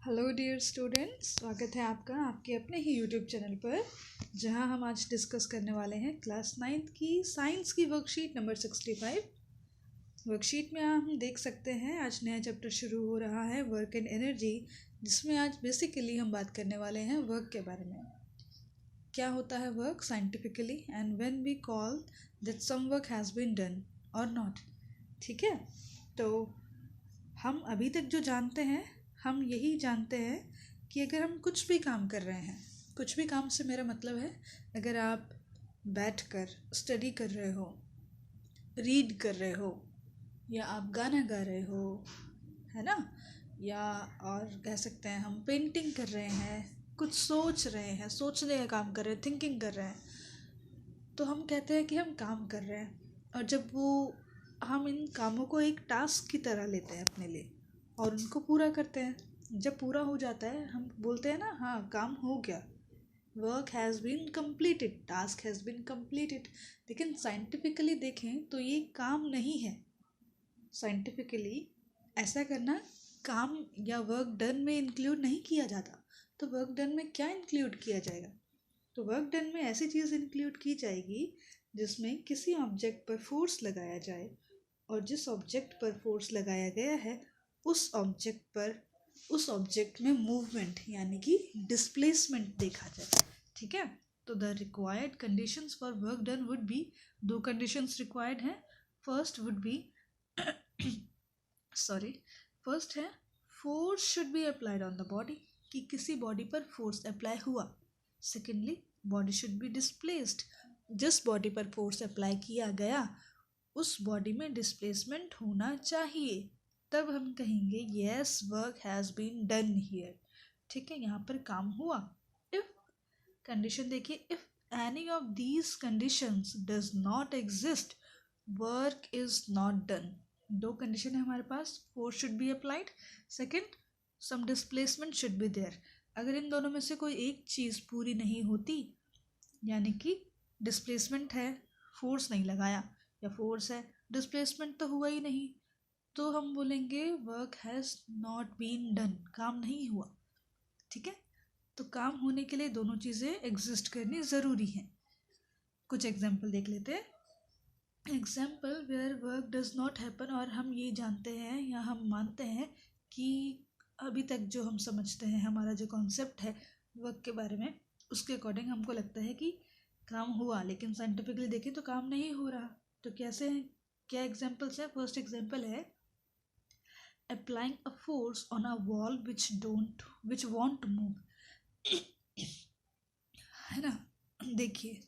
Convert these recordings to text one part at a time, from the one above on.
Hello dear students, स्वागत है आपका आपके अपने ही यूट्यूब चैनल पर, जहां हम आज डिस्कस करने वाले हैं क्लास 9th की साइंस की वर्कशीट नंबर 65। वर्कशीट में हम देख सकते हैं आज नया चैप्टर शुरू हो रहा है, वर्क एंड एनर्जी, जिसमें आज बेसिकली हम बात करने वाले हैं वर्क के बारे में। क्या होता है work scientifically and when we call that some work has been done और नॉट। ठीक है, तो हम अभी तक जो जानते हैं हम यही जानते हैं कि अगर हम कुछ भी काम कर रहे हैं, कुछ भी काम से मेरा मतलब है अगर आप बैठकर स्टडी कर रहे हो, रीड कर रहे हो, या आप गाना गा रहे हो, है ना, या और कह सकते हैं हम पेंटिंग कर रहे हैं, कुछ सोच रहे हैं, सोचने का काम कर रहे हैं, थिंकिंग कर रहे हैं, तो हम कहते हैं कि हम काम कर रहे हैं। और जब हम इन कामों को एक टास्क की तरह लेते हैं अपने लिए और उनको पूरा करते हैं, जब पूरा हो जाता है हम बोलते हैं ना, हाँ काम हो गया, work has been completed, task has been completed। लेकिन साइंटिफिकली देखें तो ये काम नहीं है। साइंटिफिकली ऐसा करना काम या वर्क डन में इंक्लूड नहीं किया जाता। तो वर्क डन में क्या इंक्लूड किया जाएगा? तो वर्क डन में ऐसी चीज़ इंक्लूड की जाएगी जिसमें किसी ऑब्जेक्ट पर फोर्स लगाया जाए और जिस ऑब्जेक्ट पर फोर्स लगाया गया है उस ऑब्जेक्ट में मूवमेंट यानी कि डिस्प्लेसमेंट देखा जाए। ठीक है, तो the required conditions for work done would B, दो कंडीशंस रिक्वायर्ड हैं। फर्स्ट वुड बी फर्स्ट है force should be applied on the body, कि किसी बॉडी पर फोर्स अप्लाई हुआ। Secondly body should be displaced, जिस बॉडी पर फोर्स अप्लाई किया गया उस बॉडी में डिस्प्लेसमेंट होना चाहिए, तब हम कहेंगे yes work has been done here. ठीक है, यहाँ पर काम हुआ। इफ कंडीशन देखिए, if any of these conditions does not exist work is not done. दो कंडीशन है हमारे पास, force should be applied, second some displacement should be there. अगर इन दोनों में से कोई एक चीज़ पूरी नहीं होती, यानी कि डिस्प्लेसमेंट है, फोर्स नहीं लगाया, या फोर्स है, डिस्प्लेसमेंट तो हुआ ही नहीं, तो हम बोलेंगे work has not been done, काम नहीं हुआ। ठीक है, तो काम होने के लिए दोनों चीज़ें एग्जिस्ट करनी ज़रूरी हैं। कुछ एग्जाम्पल देख लेते हैं। Example where work does not happen, और हम ये जानते हैं या हम मानते हैं कि अभी तक जो हम समझते हैं, हमारा जो कॉन्सेप्ट है वर्क के बारे में, उसके अकॉर्डिंग हमको लगता है कि काम हुआ, लेकिन साइंटिफिकली देखें तो काम नहीं हो रहा। तो कैसे हैं, क्या एग्जाम्पल्स है? फर्स्ट एग्जाम्पल है applying a force on a wall which won't move। है ना, देखिए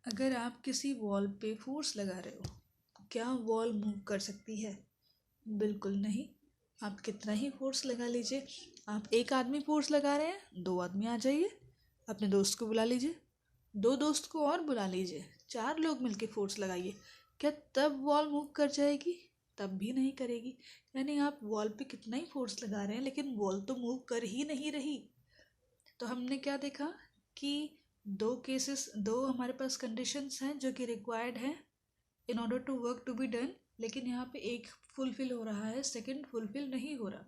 अगर आप किसी वॉल पे फोर्स लगा रहे हो, क्या वॉल मूव कर सकती है? बिल्कुल नहीं। आप कितना ही फोर्स लगा लीजिए, आप एक आदमी फोर्स लगा रहे हैं, दो आदमी आ जाइए, अपने दोस्त को बुला लीजिए, दो दोस्त को और बुला लीजिए, चार लोग मिलके फोर्स लगाइए, क्या तब वॉल मूव कर जाएगी? तब भी नहीं करेगी। यानी आप वॉल पे कितना ही फोर्स लगा रहे हैं लेकिन वॉल तो मूव कर ही नहीं रही। तो हमने क्या देखा कि दो हमारे पास कंडीशंस हैं जो कि रिक्वायर्ड हैं in order to work to be done, लेकिन यहाँ पे एक फुलफिल हो रहा है, सेकंड फुलफिल नहीं हो रहा,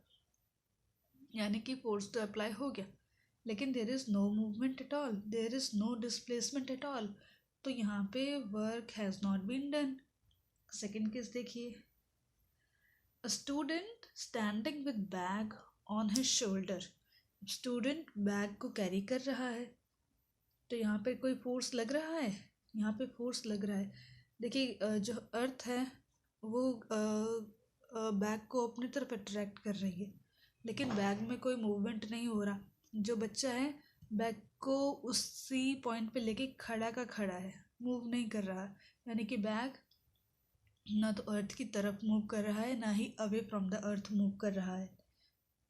यानी कि फोर्स तो अप्लाई हो गया लेकिन there is no movement at all, there is no displacement at all, तो यहाँ पे work has not been done. Second case देखिए, A student standing with bag on his shoulder। Student bag को carry कर रहा है, तो यहाँ पे कोई फोर्स लग रहा है? यहाँ पे फोर्स लग रहा है। देखिए जो अर्थ है वो बैग को अपनी तरफ अट्रैक्ट कर रही है, लेकिन बैग में कोई मूवमेंट नहीं हो रहा। जो बच्चा है बैग को उसी पॉइंट पे लेके खड़ा का खड़ा है, मूव नहीं कर रहा, यानी कि बैग ना तो अर्थ की तरफ मूव कर रहा है, ना ही away from the earth move कर रहा है,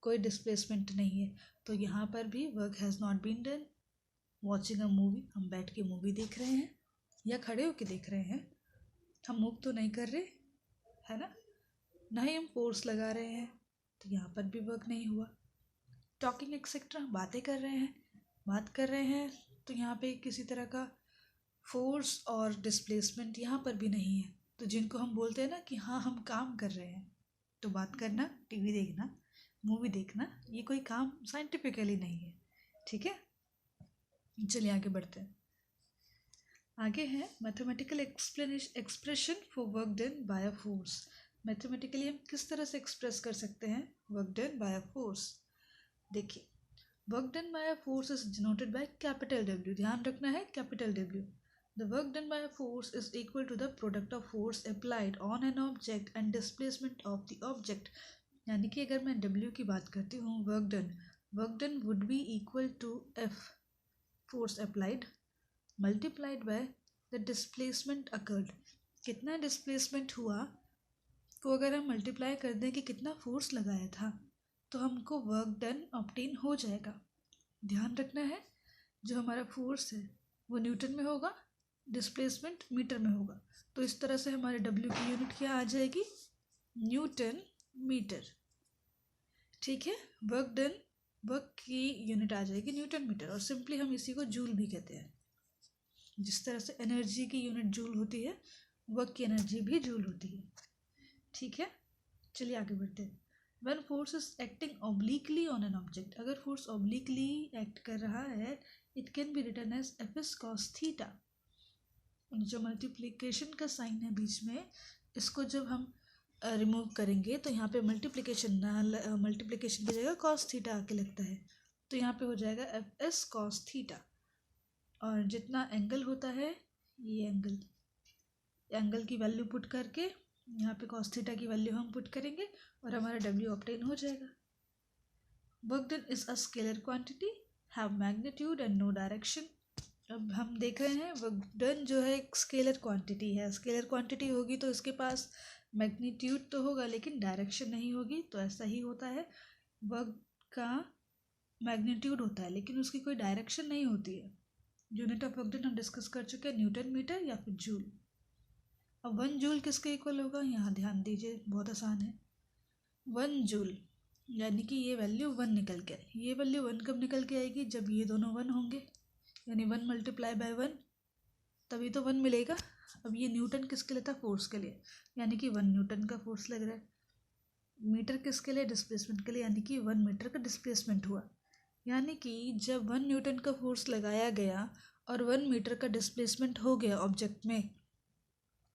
कोई डिस्प्लेसमेंट नहीं है। तो यहाँ पर भी work has not been done. Watching a movie, हम बैठ के मूवी देख रहे हैं या खड़े होके देख रहे हैं, हम मूव तो नहीं कर रहे, है ना, ना ही हम फोर्स लगा रहे हैं, तो यहाँ पर भी वर्क नहीं हुआ। टॉकिंग एक्सेट्रा, बात कर रहे हैं, तो यहाँ पे किसी तरह का फोर्स और डिस्प्लेसमेंट यहाँ पर भी नहीं है। तो जिनको हम बोलते हैं ना कि हाँ हम काम कर रहे हैं, तो बात करना, टीवी देखना, मूवी देखना, ये कोई काम साइंटिफिकली नहीं है, ठीक है। चलिए आगे बढ़ते हैं। आगे है mathematical expression for work done by a force. Mathematically हम किस तरह से एक्सप्रेस कर सकते हैं work done by a force. देखिए, work done by a force is denoted by capital W. ध्यान रखना है capital W. The work done by a force is equal to the product of force applied on an object and displacement of the object. यानी कि अगर मैं W की बात करती हूँ, work done would be equal to F force applied multiplied by the displacement occurred. कितना displacement हुआ को अगर हम मल्टीप्लाई कर दें कि कितना फोर्स लगाया था, तो हमको वर्क डन ऑब्टेन हो जाएगा। ध्यान रखना है, जो हमारा फोर्स है वो न्यूटन में होगा, डिस्प्लेसमेंट मीटर में होगा। तो इस तरह से हमारे डब्ल्यू की यूनिट क्या आ जाएगी, न्यूटन मीटर, ठीक है। वर्क की यूनिट आ जाएगी न्यूटन मीटर, और सिंपली हम इसी को जूल भी कहते हैं। जिस तरह से एनर्जी की यूनिट जूल होती है, वर्क की एनर्जी भी जूल होती है, ठीक है। चलिए आगे बढ़ते हैं। When force is acting obliquely on an object, अगर फोर्स obliquely एक्ट कर रहा है, it can be written as Fs cos theta। जो मल्टीप्लिकेशन का साइन है बीच में, इसको जब हम रिमूव करेंगे तो यहाँ पे मल्टीप्लिकेशन की जगह cos थीटा आके लगता है, तो यहाँ पे हो जाएगा Fs cos थीटा। और जितना एंगल होता है, ये एंगल की वैल्यू पुट करके यहाँ पे cos थीटा की वैल्यू हम पुट करेंगे और हमारा W ऑब्टेन हो जाएगा। Work done is a scalar quantity, have magnitude and no direction. अब हम देख रहे हैं वर्क डन जो है एक स्केलर क्वांटिटी है। स्केलर क्वांटिटी होगी तो इसके पास मैग्नीट्यूड तो होगा लेकिन डायरेक्शन नहीं होगी, तो ऐसा ही होता है। वर्क का मैग्नीट्यूड होता है लेकिन उसकी कोई डायरेक्शन नहीं होती है। यूनिट ऑफ वर्क डन हम डिस्कस कर चुके हैं, न्यूटन मीटर या फिर जूल। अब 1 जूल किसके इक्वल होगा, यहाँ ध्यान दीजिए, बहुत आसान है। 1 जूल यानी कि ये वैल्यू 1 निकल के आए। ये वैल्यू 1 कब निकल के आएगी, जब ये दोनों 1 होंगे, यानी 1 मल्टीप्लाई बाय 1, तभी तो 1 मिलेगा। अब ये न्यूटन किसके लिए था, फोर्स के लिए, यानी कि 1 न्यूटन का फोर्स लग रहा है। मीटर किसके लिए, डिस्प्लेसमेंट के लिए, यानी कि 1 मीटर का डिस्प्लेसमेंट हुआ। यानी कि जब 1 न्यूटन का फोर्स लगाया गया और 1 मीटर का डिस्प्लेसमेंट हो गया ऑब्जेक्ट में,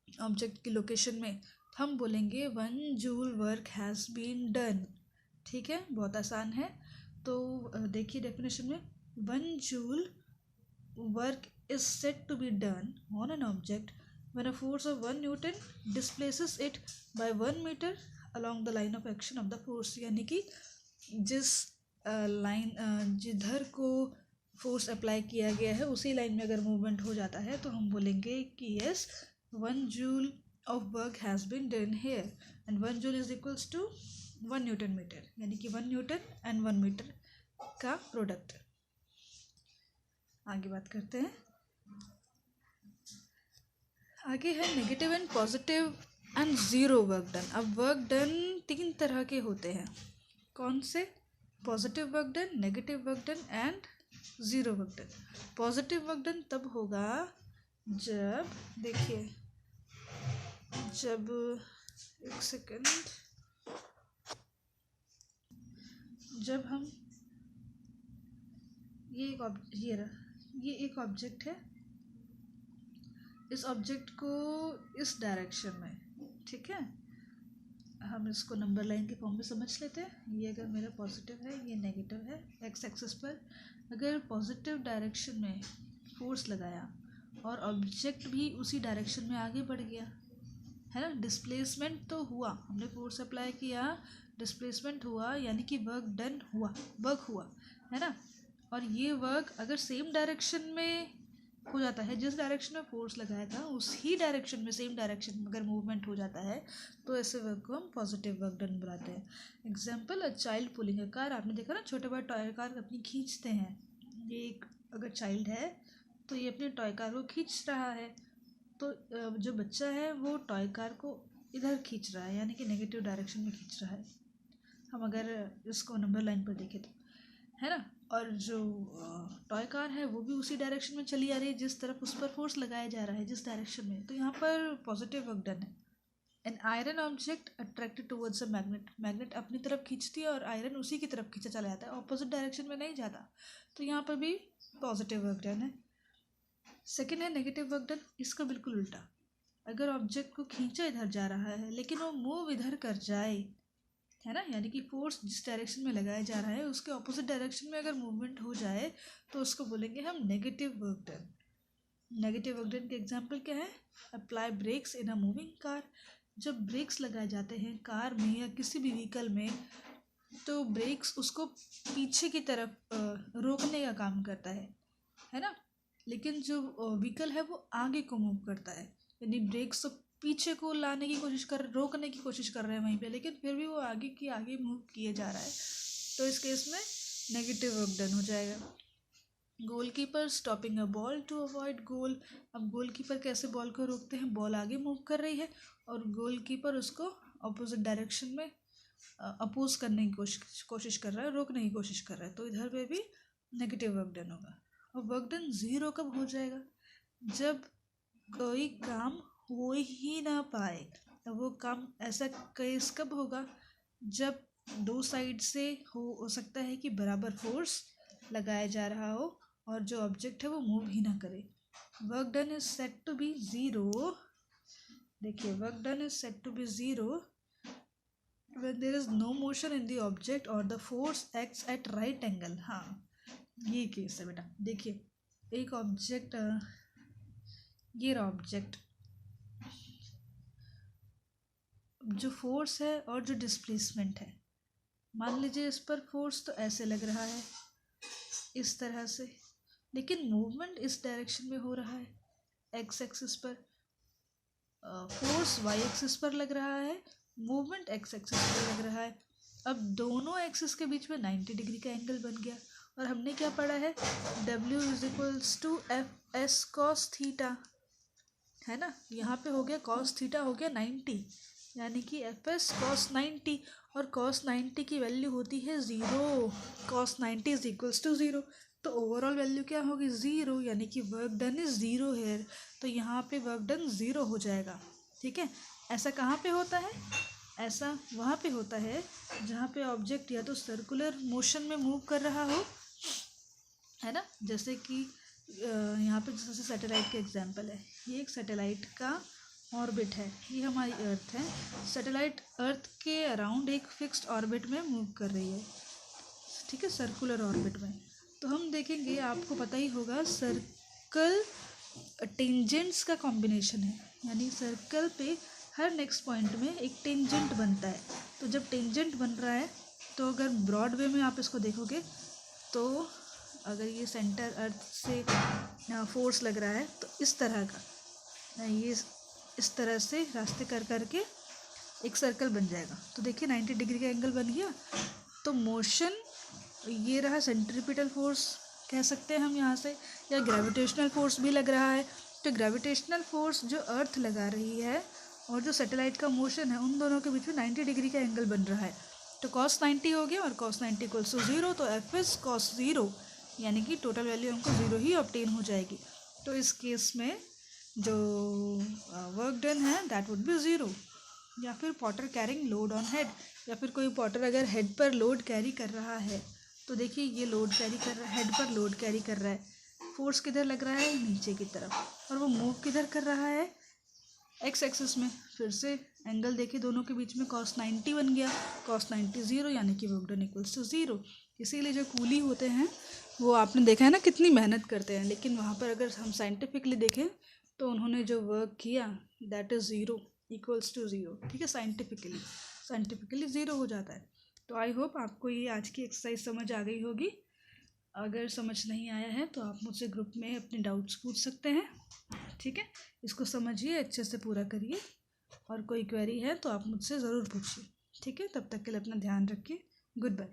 ऑब्जेक्ट की लोकेशन में, हम बोलेंगे 1 joule work has been done, ठीक है। बहुत आसान है। तो देखिए डेफिनेशन में, 1 joule work is said to be done on an object when a force of 1 newton displaces it by 1 metre along the line of action of the force. यानी कि जिस जिधर को फोर्स अप्लाई किया गया है उसी लाइन में अगर मूवमेंट हो जाता है तो हम बोलेंगे कि yes 1 joule of work has been done here, and 1 joule is equals to 1 newton metre, यानी कि 1 न्यूटन एंड 1 मीटर का प्रोडक्ट। आगे बात करते हैं। आगे है negative and positive and zero work done. अब वर्क डन 3 तरह के होते हैं, कौन से, positive work done, negative work done and zero work done. Positive work done तब होगा जब, देखिए, जब एक सेकेंड, जब हम ये एक ऑब्जेक्ट है, इस ऑब्जेक्ट को इस डायरेक्शन में, ठीक है, हम इसको नंबर लाइन के फॉर्म में समझ लेते हैं। ये अगर मेरा पॉजिटिव है, ये नेगेटिव है। एक्स एक्सिस पर अगर पॉजिटिव डायरेक्शन में फोर्स लगाया और ऑब्जेक्ट भी उसी डायरेक्शन में आगे बढ़ गया, है ना, डिस्प्लेसमेंट तो हुआ, हमने फोर्स अप्लाई किया, डिस्प्लेसमेंट हुआ, यानी कि वर्क डन हुआ, वर्क हुआ, है ना। और ये वर्क अगर सेम डायरेक्शन में हो जाता है, जिस डायरेक्शन में फोर्स लगाया था उसी डायरेक्शन में, सेम डायरेक्शन में अगर मूवमेंट हो जाता है, तो ऐसे वर्क को हम पॉजिटिव वर्क डन बुलाते हैं। Example, a child pulling a car. आपने देखा ना, छोटे बड़े टॉय कार अपनी खींचते हैं। ये एक अगर चाइल्ड है तो ये अपने टॉय कार को खींच रहा है, तो जो बच्चा है वो टॉय कार को इधर खींच रहा है, यानी कि नेगेटिव डायरेक्शन में खींच रहा है। हम अगर इसको नंबर लाइन पर देखें तो, है ना। और जो टॉय कार है वो भी उसी डायरेक्शन में चली आ रही है जिस तरफ उस पर फोर्स लगाया जा रहा है, जिस डायरेक्शन में, तो यहाँ पर पॉजिटिव वर्क डन है। An iron object attracted towards a magnet, magnet अपनी तरफ खींचती है और आयरन उसी की तरफ खींचा चला जाता है, ऑपोजिट डायरेक्शन में नहीं जाता। तो यहाँ पर भी पॉजिटिव वर्क डन है। सेकेंड है नेगेटिव वर्क डन, इसका बिल्कुल उल्टा। अगर ऑब्जेक्ट को खींचा इधर जा रहा है लेकिन वो मूव इधर कर जाए, है ना, यानी कि फोर्स जिस डायरेक्शन में लगाया जा रहा है उसके ऑपोजिट डायरेक्शन में अगर मूवमेंट हो जाए तो उसको बोलेंगे हम negative work done. Negative work done के एग्जांपल क्या है? Apply brakes in a moving car. जब ब्रेक्स लगाए जाते हैं कार में या किसी भी व्हीकल में तो ब्रेक्स उसको पीछे की तरफ रोकने का काम करता है ना, लेकिन जो व्हीकल है वो आगे को मूव करता है, यानी ब्रेक्स तो पीछे को लाने की कोशिश कर, रोकने की कोशिश कर रहे हैं वहीं पे, लेकिन फिर भी वो आगे की आगे मूव किए जा रहा है। तो इस केस में नेगेटिव वर्क डन हो जाएगा। Goalkeeper stopping a ball to avoid goal. अब गोलकीपर कैसे बॉल को रोकते हैं? बॉल आगे मूव कर रही है और गोलकीपर उसको अपोजिट डायरेक्शन में अपोज करने की कोशिश कर रहा है, रोकने की कोशिश कर रहा है। तो इधर पे भी नेगेटिव वर्क डन होगा। और वर्क डन ज़ीरो कब हो जाएगा? जब कोई काम हो ही ना पाए। वो काम ऐसा केस कब होगा? जब दो साइड से हो सकता है कि बराबर फोर्स लगाया जा रहा हो और जो ऑब्जेक्ट है वो मूव ही ना करे। Work done is set to be zero. देखिए, work done is set to be zero when there is no motion in the object or the force acts at right angle। हाँ, ये case है बेटा। देखिए, एक ऑब्जेक्ट, ये रहा object, जो फोर्स है और जो डिस्प्लेसमेंट है, मान लीजिए इस पर फोर्स तो ऐसे लग रहा है इस तरह से, लेकिन मूवमेंट इस डायरेक्शन में हो रहा है, एक्स एक्सिस पर। फोर्स वाई एक्सिस पर लग रहा है, मूवमेंट एक्स एक्सिस पर लग रहा है। अब दोनों एक्सिस के बीच में 90 डिग्री का एंगल बन गया। और हमने क्या पढ़ा है? W is equals to F S cos theta, है ना। यहाँ पे हो गया कॉस थीटा हो गया 90, यानी कि एफ एस कॉस 90, और कॉस 90 की वैल्यू होती है 0। कॉस 90 इज इक्वल्स टू 0, तो ओवरऑल वैल्यू क्या होगी? 0, यानी कि वर्क डन इज 0 है। तो यहाँ पे वर्क डन 0 हो जाएगा। ठीक है, ऐसा कहाँ पे होता है? ऐसा वहाँ पे होता है जहाँ पे ऑब्जेक्ट या तो सर्कुलर मोशन में मूव कर रहा हो, है ना, जैसे कि यहाँ पे जैसे सैटेलाइट का एग्जांपल है। ये एक सैटेलाइट का ऑर्बिट है, ये हमारी अर्थ है। सैटेलाइट अर्थ के अराउंड एक फिक्स्ड ऑर्बिट में मूव कर रही है, ठीक है, सर्कुलर ऑर्बिट में। तो हम देखेंगे, आपको पता ही होगा, सर्कल टेंजेंट्स का कॉम्बिनेशन है, यानी सर्कल पे हर नेक्स्ट पॉइंट में एक टेंजेंट बनता है। तो जब टेंजेंट बन रहा है तो अगर ब्रॉड वे में आप इसको देखोगे तो अगर ये सेंटर अर्थ से फोर्स लग रहा है तो इस तरह का, ये इस तरह से रास्ते कर करके एक सर्कल बन जाएगा। तो देखिए 90 डिग्री का एंगल बन गया। तो मोशन, ये रहा सेंट्रीपिटल फोर्स कह सकते हैं हम यहाँ से, या ग्रेविटेशनल फोर्स भी लग रहा है। तो ग्रेविटेशनल फोर्स जो अर्थ लगा रही है और जो सैटेलाइट का मोशन है, उन दोनों के बीच में 90 डिग्री का एंगल बन रहा है। तो cos 90 हो गया, और cos 90 इक्वल्स टू 0, तो एफ एस cos 0, यानी कि टोटल वैल्यू हमको 0 ही ऑब्टेन हो जाएगी। तो इस केस में जो वर्क डन है दैट वुड बी 0। या फिर Potter carrying load on head, या फिर कोई पॉटर अगर हेड पर लोड कैरी कर रहा है, तो देखिए ये लोड कैरी कर रहा है, हेड पर लोड कैरी कर रहा है, फोर्स किधर लग रहा है? नीचे की तरफ, और वो मूव किधर कर रहा है? एक्स एक्सिस में। फिर से एंगल देखिए दोनों के बीच में cos 90 बन गया, cos 90 0, यानी कि वर्क डन इक्वल्स टू 0। इसीलिए जो कूली होते हैं वो आपने देखा है ना कितनी मेहनत करते हैं, लेकिन वहाँ पर अगर हम साइंटिफिकली देखें तो उन्होंने जो वर्क किया दैट इज़ 0 इक्वल्स टू 0। ठीक है, साइंटिफिकली 0 हो जाता है। तो आई होप आपको ये आज की एक्सरसाइज समझ आ गई होगी। अगर समझ नहीं आया है तो आप मुझसे ग्रुप में अपने डाउट्स पूछ सकते हैं। ठीक है, इसको समझिए, अच्छे से पूरा करिए, और कोई क्वेरी है तो आप मुझसे ज़रूर पूछिए। ठीक है, तब तक के लिए अपना ध्यान रखिए। Good bye.